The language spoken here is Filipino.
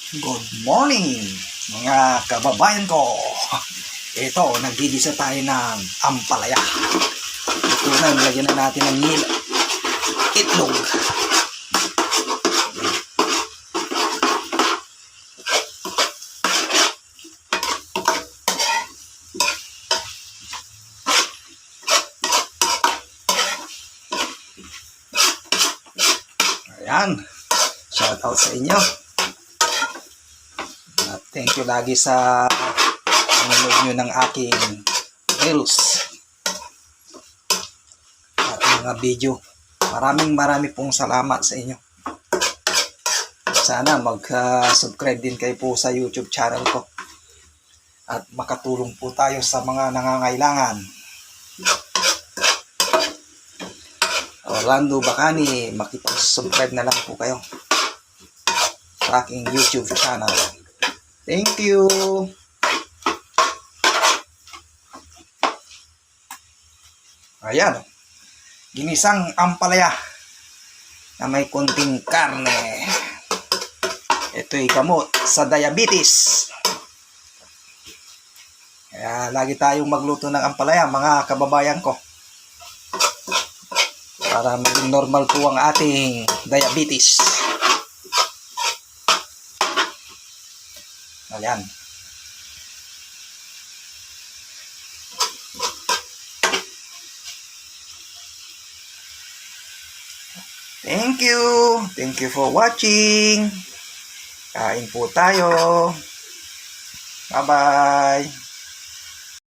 Good morning mga kababayan ko. Ito, nagigisa tayo ng ampalaya. Ito na, nilagyan na natin ng itlog. Ayan, shout out sa inyo. Thank you lagi sa panonood nyo ng aking reels at mga video. Marami pong salamat sa inyo. Sana mag-subscribe din kayo po sa YouTube channel ko at makatulong po tayo sa mga nangangailangan. Orlando Bacani, makipag-subscribe na lang po kayo sa aking YouTube channel. Thank you. Ayan. Ginisang ampalaya na may konting karne. Ito'y gamot sa diabetes. Kaya lagi tayong magluto ng ampalaya, mga kababayan ko. Para maging normal po ang ating diabetes. Ayan. Thank you. Thank you for watching. Kain po tayo. Bye-bye.